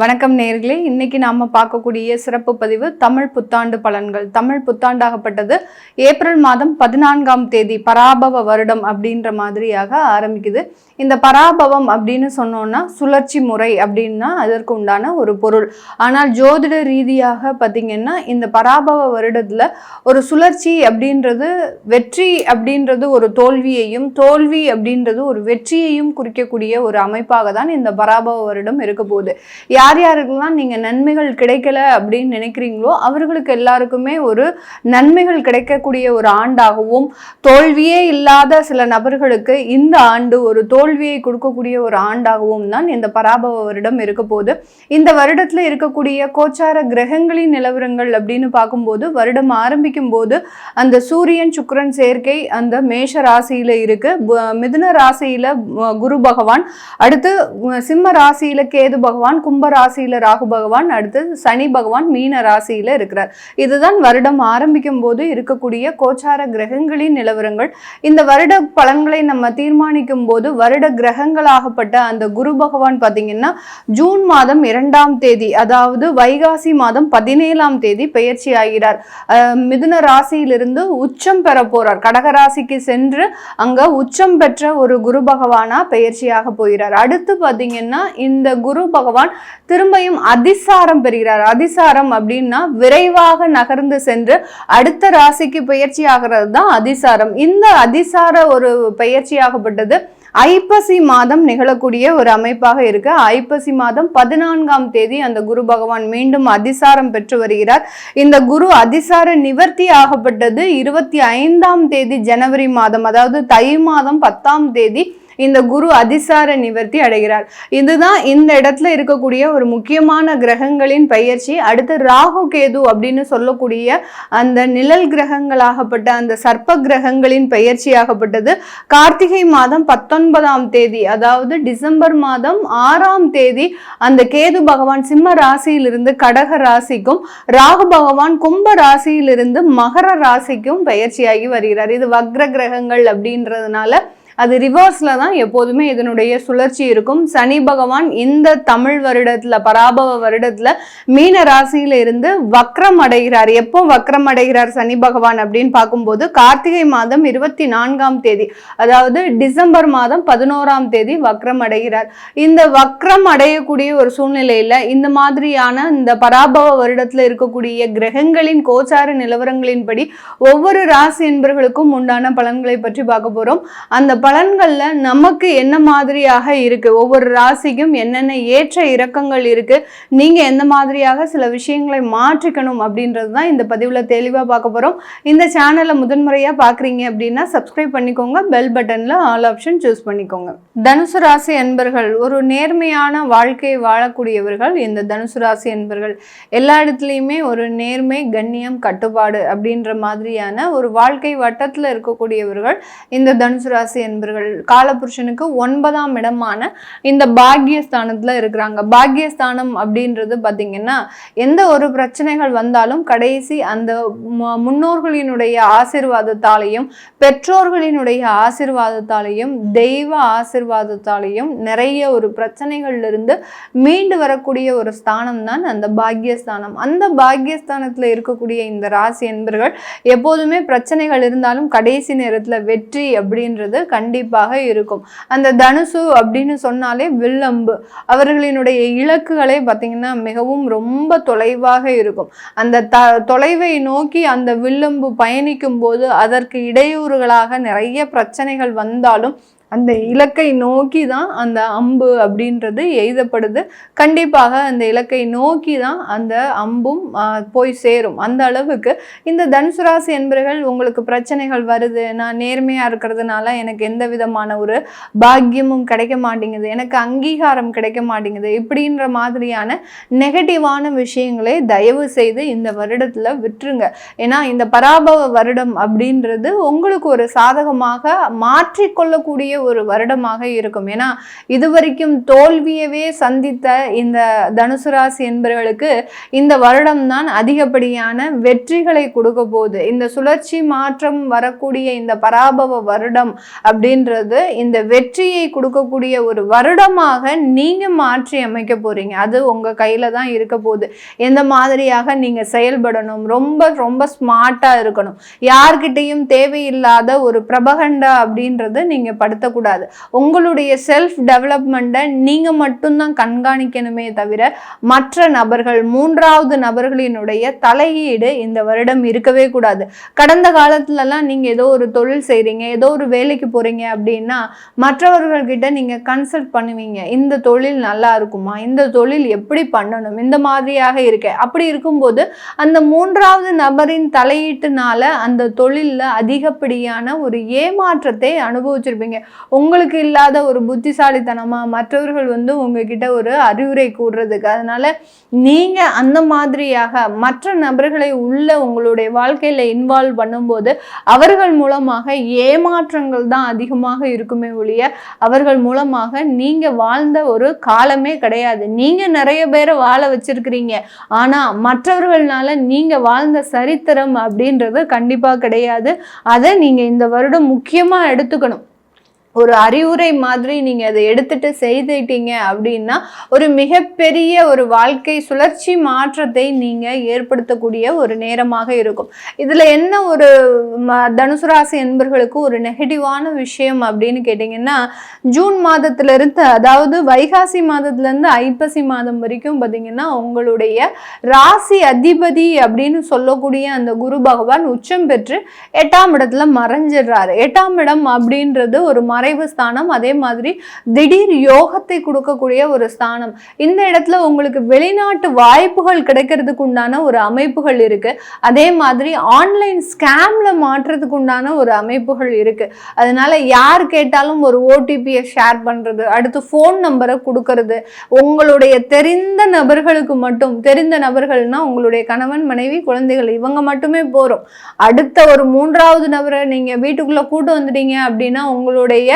வணக்கம் நேயர்களே, இன்னைக்கு நாம பார்க்கக்கூடிய சிறப்பு பதிவு தமிழ் புத்தாண்டு பலன்கள். தமிழ் புத்தாண்டாகப்பட்டது ஏப்ரல் மாதம் 14ஆம் தேதி பராபவ வருடம் அப்படின்ற மாதிரியாக ஆரம்பிக்குது. இந்த பராபவம் அப்படின்னு சொன்னோம்னா சுழற்சி முறை அப்படின்னா அதற்கு உண்டான ஒரு பொருள். ஆனால் ஜோதிட ரீதியாக பார்த்தீங்கன்னா இந்த பராபவ வருடத்துல ஒரு சுழற்சி அப்படின்றது வெற்றி அப்படின்றது ஒரு தோல்வியையும், தோல்வி அப்படின்றது ஒரு வெற்றியையும் குறிக்கக்கூடிய ஒரு அமைப்பாக தான் இந்த பராபவ வருடம் இருக்க போகுது. யார் யாருக்கெல்லாம் நீங்க நன்மைகள் கிடைக்கல அப்படின்னு நினைக்கிறீங்களோ அவர்களுக்கு எல்லாருக்குமே ஒரு நன்மைகள் கிடைக்கக்கூடிய ஒரு ஆண்டாகவும், தோல்வியே இல்லாத சில நபர்களுக்கு இந்த ஆண்டு ஒரு தோல்வியை கொடுக்கக்கூடிய ஒரு ஆண்டாகவும் தான் இந்த பராபவ வருடம் இருக்க போகுது. இந்த வருடத்துல இருக்கக்கூடிய கோச்சார கிரகங்களின் நிலவரங்கள் அப்படின்னு பார்க்கும்போது வருடம் ஆரம்பிக்கும் போது அந்த சூரியன் சுக்கிரன் சேர்க்கை அந்த மேஷ ராசியில இருக்கு, மிதுன ராசியில குரு பகவான், அடுத்து சிம்ம ராசியில கேது பகவான், கும்ப ராசியில ராகு பகவான், அடுத்து சனி பகவான் மீன ராசியில இருக்கிறார். இதுதான் வருடம் ஆரம்பிக்கும் போது இருக்கக்கூடிய கோச்சார கிரகங்களின் நிலவரங்கள். இந்த வருட பலன்களை நம்ம தீர்மானிக்கும் போது வருட கிரகங்களாகப்பட்ட அந்த குரு பகவான் பார்த்தீங்கன்னா ஜூன் மாதம் 2ஆம் தேதி, அதாவது வைகாசி மாதம் 17ஆம் தேதி பெயர்ச்சி ஆகிறார். மிதுன ராசியிலிருந்து உச்சம் பெற போறார். கடக ராசிக்கு சென்று அங்க உச்சம் பெற்ற ஒரு குரு பகவானா பெயர்ச்சியாக போகிறார். அடுத்து பார்த்தீங்கன்னா இந்த குரு பகவான் திரும்பியும் அதிசாரம் பெறுகிறார். அதிசாரம் அப்படின்னா விரைவாக நகர்ந்து சென்று அடுத்த ராசிக்கு பயிற்சி ஆகிறது தான் அதிசாரம். இந்த அதிசார ஒரு பயிற்சியாகப்பட்டது ஐப்பசி மாதம் நிகழக்கூடிய ஒரு அமைப்பாக இருக்கு. ஐப்பசி மாதம் 14ஆம் தேதி அந்த குரு பகவான் மீண்டும் அதிசாரம் பெற்று வருகிறார். இந்த குரு அதிசார நிவர்த்தி ஆகப்பட்டது 25ஆம் தேதி ஜனவரி மாதம், அதாவது தை மாதம் 10ஆம் தேதி இந்த குரு அதிசார நிவர்த்தி அடைகிறார். இதுதான் இந்த இடத்துல இருக்கக்கூடிய ஒரு முக்கியமான கிரகங்களின் பெயர்ச்சி. அடுத்து ராகு கேது அப்படின்னு சொல்லக்கூடிய அந்த நிழல் கிரகங்களாகப்பட்ட அந்த சர்ப்ப கிரகங்களின் பெயர்ச்சியாகப்பட்டது கார்த்திகை மாதம் 19ஆம் தேதி, அதாவது டிசம்பர் மாதம் 6ஆம் தேதி அந்த கேது பகவான் சிம்ம ராசியிலிருந்து கடக ராசிக்கும், ராகு பகவான் கும்ப ராசியிலிருந்து மகர ராசிக்கும் பெயர்ச்சியாகி வருகிறார். இது வக்ர கிரகங்கள் அப்படின்றதுனால அது ரிவர்ஸ்ல தான் எப்போதுமே இதனுடைய சுழற்சி இருக்கும். சனி பகவான் இந்த தமிழ் வருடத்துல பராபவ வருடத்துல மீன ராசியில இருந்து வக்ரம் அடைகிறார். எப்போ வக்ரம் அடைகிறார் சனி பகவான் அப்படின்னு பார்க்கும்போது கார்த்திகை மாதம் 24ஆம் தேதி, அதாவது டிசம்பர் மாதம் 11ஆம் தேதி வக்ரம் அடைகிறார். இந்த வக்ரம் அடையக்கூடிய ஒரு சூழ்நிலையில இந்த மாதிரியான இந்த பராபவ வருடத்துல இருக்கக்கூடிய கிரகங்களின் கோச்சார நிலவரங்களின்படி ஒவ்வொரு ராசி என்பர்களுக்கும் உண்டான பலன்களை பற்றி பார்க்க போறோம். அந்த பலன்கள்ல நமக்கு என்ன மாதிரியாக இருக்கு, ஒவ்வொரு ராசிக்கும் என்னென்ன ஏற்ற இறக்கங்கள் இருக்கு, நீங்க எந்த மாதிரியாக சில விஷயங்களை மாற்றிக்கணும் அப்படின்றது தான் இந்த பதிவுல தெளிவா பார்க்க போறோம். இந்த சேனலை முதன்முறையா பாக்குறீங்க அப்படின்னா சப்ஸ்கிரைப் பண்ணிக்கோங்க, பெல் பட்டன்ல ஆல் ஆப்ஷன் சூஸ் பண்ணிக்கோங்க. தனுசு ராசி என்பர்கள் ஒரு நேர்மையான வாழ்க்கையை வாழக்கூடியவர்கள். இந்த தனுசு ராசி என்பர்கள் எல்லா இடத்துலையுமே ஒரு நேர்மை, கண்ணியம், கட்டுப்பாடு அப்படின்ற மாதிரியான ஒரு வாழ்க்கை வட்டத்துல இருக்கக்கூடியவர்கள் இந்த தனுசு ராசி என்பர்கள். காலபுருஷனுக்கு 9ஆம் இடமான இந்த பாக்கியஸ்தானத்துல இருக்கிறாங்க. பாக்கியஸ்தானம் அப்படின்றது பாத்தீங்கன்னா எந்த ஒரு பிரச்சனைகள் வந்தாலும் கடைசி அந்த முன்னோர்களினுடைய ஆசீர்வாதத்தாலையும், பெற்றோர்களினுடைய ஆசீர்வாதத்தாலையும், தெய்வ ஆசீர்வாதத்தாலையும் நிறைய ஒரு பிரச்சனைகள்ல இருந்து மீண்டு வரக்கூடிய ஒரு ஸ்தானம் தான் அந்த பாக்கியஸ்தானம். அந்த பாக்கியஸ்தானத்துல இருக்கக்கூடிய இந்த ராசி என்பர்கள் எப்போதுமே பிரச்சனைகள் இருந்தாலும் கடைசி நேரத்துல வெற்றி அப்படின்றது கண்டிப்பாக இருக்கும். அந்த தனுசு அப்படின்னு சொன்னாலே வில்லம்பு, அவர்களினுடைய இலக்குகளை பார்த்தீங்கன்னா மிகவும் ரொம்ப தொலைவாக இருக்கும். அந்த தொலைவை நோக்கி அந்த வில்லம்பு பயணிக்கும் போது அதற்கு இடையூறுகளாக நிறைய பிரச்சனைகள் வந்தாலும் அந்த இலக்கை நோக்கி தான் அந்த அம்பு அப்படின்றது எய்தப்படுது. கண்டிப்பாக அந்த இலக்கை நோக்கி தான் அந்த அம்பும் போய் சேரும். அந்த அளவுக்கு இந்த தனுசு ராசி என்பர்கள் உங்களுக்கு பிரச்சனைகள் வருது, நான் நேர்மையா இருக்கிறதுனால எனக்கு எந்த விதமான ஒரு பாக்கியமும் கிடைக்க மாட்டேங்குது, எனக்கு அங்கீகாரம் கிடைக்க மாட்டேங்குது, இப்படின்ற மாதிரியான நெகட்டிவான விஷயங்களை தயவு செய்து இந்த வருடத்துல விட்டுருங்க. ஏன்னா இந்த பராபவ வருடம் அப்படின்றது உங்களுக்கு ஒரு சாதகமாக மாற்றிக்கொள்ளக்கூடிய ஒரு வருடமாக இருக்கும். ஏன்னா இதுவரைக்கும் தோல்வியவே சந்தித்த இந்த தனுசு ராசி என்பவர்களுக்கு இந்த வருடம் தான் அதிகப்படியான வெற்றிகளை கொடுக்க போகுது. இந்த சுழற்சி மாற்றம் வரக்கூடிய இந்த பராபவ வருடம் அப்படின்றது இந்த வெற்றியை கொடுக்கக்கூடிய ஒரு வருடமாக நீங்க மாற்றி அமைக்க போறீங்க. அது உங்க கையில தான் இருக்க போகுது. எந்த மாதிரியாக நீங்க செயல்படணும், ரொம்ப ரொம்ப ஸ்மார்ட்டா இருக்கணும். யார்கிட்டையும் தேவையில்லாத ஒரு பிரபகண்டா அப்படின்றது நீங்க படுத்தக்கூடாது. உங்களுடைய செல்ஃப் டெவலப்மெண்ட்டை நீங்க மட்டும்தான் கண்காணிக்கணுமே தவிர மற்ற நபர்கள், மூன்றாவது நபர்களினுடைய தலையீடு இந்த வருடம் இருக்கவே கூடாது. கடந்த காலத்துலலாம் நீங்க ஏதோ ஒரு தொழில் செய்றீங்க, ஏதோ ஒரு வேலைக்கு போறீங்க அப்படின்னா மற்றவர்கள்கிட்ட நீங்க கன்சல்ட் பண்ணுவீங்க. இந்த தொழில் நல்லா இருக்குமா, இந்த தொழில் எப்படி பண்ணணும், இந்த மாதிரியாக இருக்க. அப்படி இருக்கும்போது அந்த மூன்றாவது நபரின் தலையீட்டுனால அந்த தொழில்ல அதிகப்படியான ஒரு ஏமாற்றத்தை அனுபவிச்சிருப்பீங்க. உங்களுக்கு இல்லாத ஒரு புத்திசாலித்தனமா மற்றவர்கள் உங்ககிட்ட ஒரு அறிவுரை கூறுறதுக்கு. அதனால நீங்க அந்த மாதிரியாக மற்ற நபர்களை உள்ள உங்களுடைய வாழ்க்கையில இன்வால்வ் பண்ணும்போது அவர்கள் மூலமாக ஏமாற்றங்கள் தான் அதிகமாக இருக்குமே ஒழிய அவர்கள் மூலமாக நீங்க வாழ்ந்த ஒரு காலமே கிடையாது. நீங்க நிறைய பேரை வாழ வச்சிருக்கிறீங்க, ஆனா மற்றவர்கள்னால நீங்க வாழ்ந்த சரித்திரம் அப்படின்றது கண்டிப்பா கிடையாது. அதை நீங்க இந்த வருடம் முக்கியமா எடுத்துக்கணும். ஒரு அறிவுரை மாதிரி நீங்க அதை எடுத்துட்டு செய்துட்டீங்க அப்படின்னா ஒரு மிகப்பெரிய ஒரு வாழ்க்கை சுழற்சி மாற்றத்தை நீங்க ஏற்படுத்தக்கூடிய ஒரு நேரமாக இருக்கும். இதுல என்ன ஒரு தனுசு ராசி என்பர்களுக்கு ஒரு நெகட்டிவான விஷயம் அப்படின்னு கேட்டீங்கன்னா, ஜூன் மாதத்துல இருந்து, அதாவது வைகாசி மாதத்துல இருந்து ஐப்பசி மாதம் வரைக்கும் பாத்தீங்கன்னா உங்களுடைய ராசி அதிபதி அப்படின்னு சொல்லக்கூடிய அந்த குரு பகவான் உச்சம் பெற்று 8ஆம் இடத்துல மறைஞ்சிடுறாரு. 8ஆம் இடம் அப்படின்றது ஒரு மறைவு ஸ்தானம், அதே மாதிரி திடீர் யோகத்தை கொடுக்கக்கூடிய ஒரு ஸ்தானம். இந்த இடத்துல உங்களுக்கு வெளிநாட்டு வாய்ப்புகள் கிடைக்கிறதுக்கு உண்டான ஒரு அமைப்புகள் இருக்கு. அதே மாதிரி ஆன்லைன் ஸ்கேம்ல மாற்றுறதுக்கு உண்டான ஒரு அமைப்புகள் இருக்கு. அதனால யார் கேட்டாலும் ஒரு ஓடிபியை ஷேர் பண்றது, அடுத்து போன் நம்பரை கொடுக்கறது, உங்களுடைய தெரிந்த நபர்களுக்கு மட்டும், தெரிந்த நபர்கள்னா உங்களுடைய கணவன், மனைவி, குழந்தைகள், இவங்க மட்டுமே போறோம். அடுத்த ஒரு மூன்றாவது நபரை நீங்க வீட்டுக்குள்ள கூட்டு வந்துட்டீங்க அப்படின்னா உங்களுடைய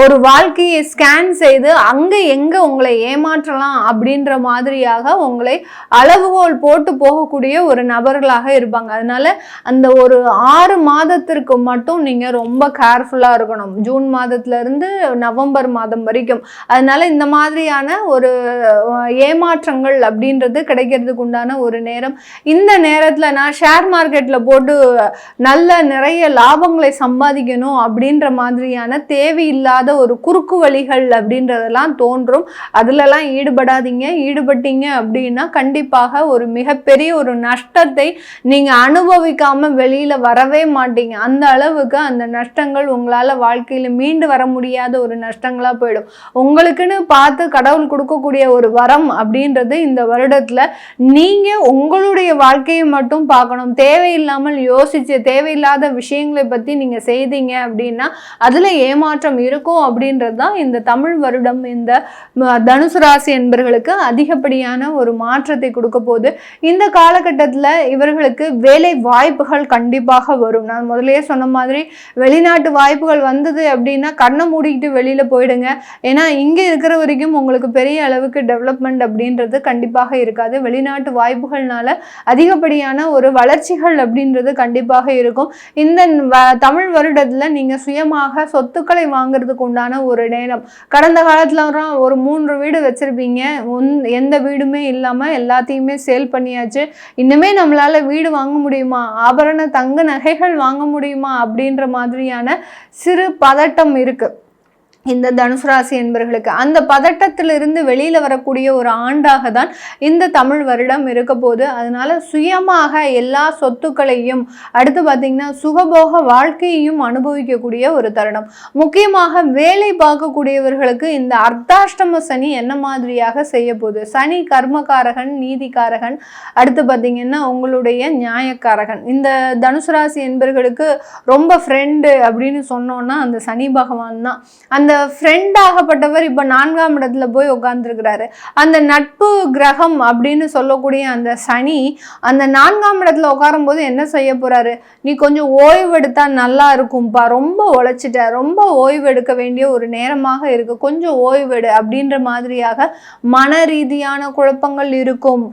ஒரு வாழ்க்கையை ஸ்கேன் செய்து அங்க எங்க உங்களை ஏமாற்றலாம் அப்படின்ற மாதிரியாக உங்களை அளவுகோல் போட்டு போகக்கூடிய ஒரு நபர்களாக இருப்பாங்க. அதனால அந்த ஒரு 6 மாதத்திற்கு மட்டும் நீங்க ரொம்ப கேர்ஃபுல்லா இருக்கணும், ஜூன் மாதத்துல இருந்து நவம்பர் மாதம் வரைக்கும். அதனால இந்த மாதிரியான ஒரு ஏமாற்றங்கள் அப்படின்றது கிடைக்கிறதுக்கு உண்டான ஒரு நேரம். இந்த நேரத்துல நான் ஷேர் மார்க்கெட்ல போட்டு நல்ல நிறைய லாபங்களை சம்பாதிக்கணும் அப்படின்ற மாதிரியான தேவையில்லாத ஒரு குறுக்கு வழிகள் அப்படின்றதெல்லாம் தோன்றும். அதுலலாம் ஈடுபடாதீங்க. ஈடுபட்டீங்க அப்படின்னா கண்டிப்பாக ஒரு மிகப்பெரிய ஒரு நஷ்டத்தை நீங்க அனுபவிக்காம வெளியில வரவே மாட்டீங்க. அந்த அளவுக்கு அந்த நஷ்டங்கள் உங்களால வாழ்க்கையில மீண்டு வர முடியாத ஒரு நஷ்டங்களா போயிடும். உங்களுக்குன்னு பார்த்து கடவுள் கொடுக்கக்கூடிய ஒரு வரம் அப்படின்றது இந்த வருடத்துல நீங்க உங்களுடைய வாழ்க்கையை மட்டும் பார்க்கணும். தேவையில்லாமல் யோசிச்சு தேவையில்லாத விஷயங்களை பத்தி நீங்க செய்தீங்க அப்படின்னா அதுல ஏமாற்றம் இருக்கும் அப்படின்றது தான் இந்த தமிழ் வருடம் இந்த தனுசு ராசி என்பவர்களுக்கு அதிகப்படியான ஒரு மாற்றத்தை கொடுக்க போது. இந்த காலகட்டத்தில் இவர்களுக்கு வேலை வாய்ப்புகள் கண்டிப்பாக வரும். நான் முதலே சொன்ன மாதிரி வெளிநாட்டு வாய்ப்புகள் வந்தது அப்படின்னா கண்ணை மூடிக்கிட்டு வெளியில போயிடுங்க. ஏன்னா இங்கே இருக்கிற வரைக்கும் உங்களுக்கு பெரிய அளவுக்கு டெவலப்மெண்ட் அப்படின்றது கண்டிப்பாக இருக்காது. வெளிநாட்டு வாய்ப்புகள்னால அதிகப்படியான ஒரு வளர்ச்சிகள் அப்படின்றது கண்டிப்பாக இருக்கும். இந்த தமிழ் வருடத்துல நீங்க சுயமாக சொத்துக்களை வாங்குறதுக்கு உண்டான ஒரு நேரம். கடந்த காலத்துல ஒரு 3 வீடு வச்சிருப்பீங்க, எந்த வீடுமே இல்லாம எல்லாத்தையுமே சேல் பண்ணியாச்சு. இன்னுமே நம்மளால வீடு வாங்க முடியுமா, ஆபரண தங்க நகைகள் வாங்க முடியுமா அப்படின்ற மாதிரியான சிறு பதட்டம் இருக்கு இந்த தனுசு ராசி என்பவர்களுக்கு. அந்த பதட்டத்திலிருந்து வெளியில வரக்கூடிய ஒரு ஆண்டாக தான் இந்த தமிழ் வருடம் இருக்க போது. அதனால சுயமாக எல்லா சொத்துக்களையும் அடுத்து பார்த்தீங்கன்னா சுகபோக வாழ்க்கையையும் அனுபவிக்கக்கூடிய ஒரு தருணம். முக்கியமாக வேலை பார்க்கக்கூடியவர்களுக்கு இந்த அர்த்தாஷ்டம சனி என்ன மாதிரியாக செய்ய போகுது. சனி கர்மகாரகன், நீதிகாரகன், அடுத்து பார்த்தீங்கன்னா உங்களுடைய நியாயக்காரகன். இந்த தனுசு ராசி என்பவர்களுக்கு ரொம்ப ஃப்ரெண்டு அப்படின்னு சொன்னோன்னா அந்த சனி பகவான் தான். அந்த ஃப்ரெண்ட் ஆகப்பட்டவர் இப்போ 4ஆம் இடத்துல போய் உட்கார்ந்துருக்கிறாரு. அந்த நட்பு கிரகம் அப்படின்னு சொல்லக்கூடிய அந்த சனி அந்த 4ஆம் இடத்துல உட்காரும் போது என்ன செய்ய போறாரு, நீ கொஞ்சம் ஓய்வு எடுத்தா நல்லா இருக்கும்பா, ரொம்ப உழைச்சிட்ட, ரொம்ப ஓய்வு எடுக்க வேண்டிய ஒரு நேரமாக இருக்கு, கொஞ்சம் ஓய்வு எடு அப்படின்ற மாதிரியாக மன ரீதியான குழப்பங்கள் இருக்கும்.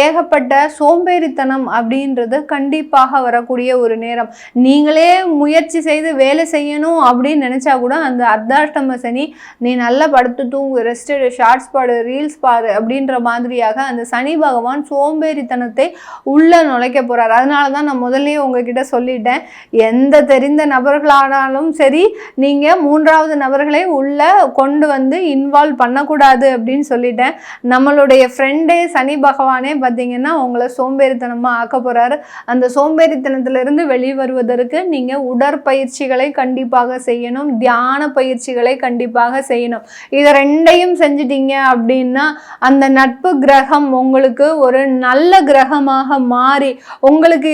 ஏகப்பட்ட சோம்பேறித்தனம் அப்படின்றது கண்டிப்பாக வரக்கூடிய ஒரு நேரம். நீங்களே முயற்சி செய்து வேலை செய்யணும் அப்படின்னு நினைச்சா கூட அந்த அர்த்தாஷ்டம சனி நீ நல்லா படுத்து தூங்கு, ரெஸ்ட் எடு, ஷார்ட்ஸ் பாடு, ரீல்ஸ் பாரு அப்படின்ற மாதிரியாக அந்த சனி பகவான் சோம்பேறித்தனத்தை உள்ள நுழைக்க போறார். அதனால தான் நான் முதல்லயே உங்ககிட்ட சொல்லிட்டேன், எந்த தெரிந்த நபர்களானாலும் சரி நீங்க 3வது நபர்களை உள்ள கொண்டு வந்து இன்வால்வ் பண்ணக்கூடாது அப்படின்னு சொல்லிட்டேன். நம்மளுடைய ஃப்ரெண்டே சனி பகவானே பார்த்தீங்கன்னா உங்களை சோம்பேறித்தனமா ஆக்க போறாரு. அந்த சோம்பேறித்தனத்திலிருந்து வெளிவருவதற்கு நீங்க உடற்பயிற்சிகளை கண்டிப்பாக செய்யணும், தியான பயிற்சிகளை கண்டிப்பாக செய்யணும். இதை 2ஐயும் செஞ்சிட்டீங்க அப்படின்னா அந்த நட்பு கிரகம் உங்களுக்கு ஒரு நல்ல கிரகமாக மாறி உங்களுக்கு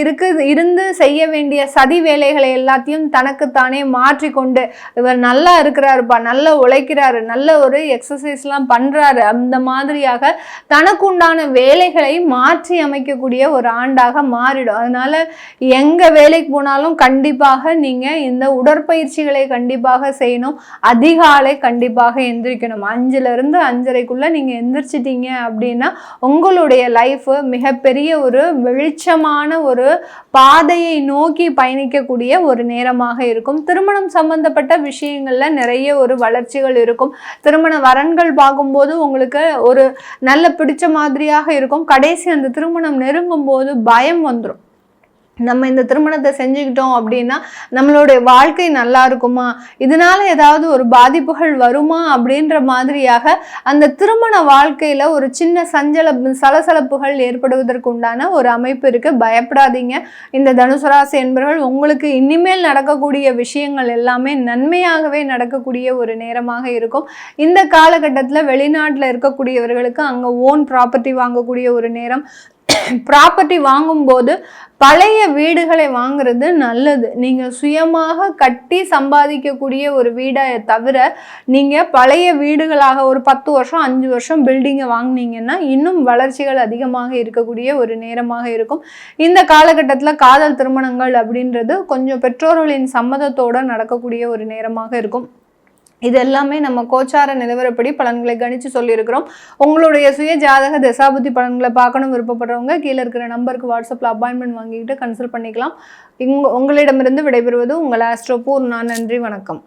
இருந்து செய்ய வேண்டிய சதி வேலைகளை எல்லாத்தையும் தனக்குத்தானே மாற்றிக்கொண்டு இவர் நல்லா இருக்கிறாருப்பா, நல்லா உழைக்கிறாரு, நல்ல ஒரு எக்ஸசைஸ்லாம் பண்றாரு, அந்த மாதிரியாக தனக்கு உண்டான வேலைகளை மாற்றி அமைக்கக்கூடிய ஒரு ஆண்டாக மாறிடும். அதனால எங்க வேலைக்கு போனாலும் கண்டிப்பாக நீங்க இந்த உடற்பயிற்சிகளை கண்டிப்பாக செய்யணும். அதிகாலை கண்டிப்பாக எந்திரிக்கணும். 5லிருந்து 5:30க்குள்ள நீங்க எந்திரிச்சிட்டீங்க அப்படின்னா உங்களுடைய லைஃப் மிகப்பெரிய ஒரு வெளிச்சமான ஒரு பாதையை நோக்கி பயணிக்கக்கூடிய ஒரு நேரமாக இருக்கும். திருமணம் சம்பந்தப்பட்ட விஷயங்கள்ல நிறைய ஒரு வளர்ச்சிகள் இருக்கும். திருமண வரன்கள் பார்க்கும்போது உங்களுக்கு ஒரு நல்ல பிடிச்ச மாதிரியாக இருக்கும். கடைசி அந்த திருமணம் நெருங்கும் போது பயம் வந்துடும். நம்ம இந்த திருமணத்தை செஞ்சுக்கிட்டோம் அப்படின்னா நம்மளுடைய வாழ்க்கை நல்லா இருக்குமா, இதனால ஏதாவது ஒரு பாதிப்புகள் வருமா அப்படின்ற மாதிரியாக அந்த திருமண வாழ்க்கையில ஒரு சின்ன சலசலப்புகள் ஏற்படுவதற்கு உண்டான ஒரு அமைப்பு இருக்கு. பயப்படாதீங்க. இந்த தனுசு ராசி என்பவர்கள் உங்களுக்கு இனிமேல் நடக்கக்கூடிய விஷயங்கள் எல்லாமே நன்மையாகவே நடக்கக்கூடிய ஒரு நேரமாக இருக்கும். இந்த காலகட்டத்தில் வெளிநாட்டில் இருக்கக்கூடியவர்களுக்கு அங்கே ஓன் ப்ராப்பர்ட்டி வாங்கக்கூடிய ஒரு நேரம். ப்ராப்பர்ட்டி வாங்கும்போது பழைய வீடுகளை வாங்குறது நல்லது. நீங்கள் சுயமாக கட்டி சம்பாதிக்கக்கூடிய ஒரு வீடை தவிர நீங்கள் பழைய வீடுகளாக ஒரு 10 வருஷம் 5 வருஷம் பில்டிங்கை வாங்கினீங்கன்னா இன்னும் வளர்ச்சிகள் அதிகமாக இருக்கக்கூடிய ஒரு நேரமாக இருக்கும். இந்த காலகட்டத்தில் காதல் திருமணங்கள் அப்படின்றது கொஞ்சம் பெற்றோர்களின் சம்மதத்தோடு நடக்கக்கூடிய ஒரு நேரமாக இருக்கும். இது எல்லாமே நம்ம கோச்சார நிலவரப்படி பலன்களை கணிச்சு சொல்லியிருக்கிறோம். உங்களுடைய சுய ஜாதக தசாபுத்தி பலன்களை பார்க்கணும் விருப்பப்படுறவங்க கீழே இருக்கிற நம்பருக்கு வாட்ஸ்அப்பில் அப்பாயின்மெண்ட் வாங்கிக்கிட்டு கன்சல்ட் பண்ணிக்கலாம். உங்களிடமிருந்து விடைபெறுவது உங்கள் ஆஸ்ட்ரோ பூர்ணா. நன்றி, வணக்கம்.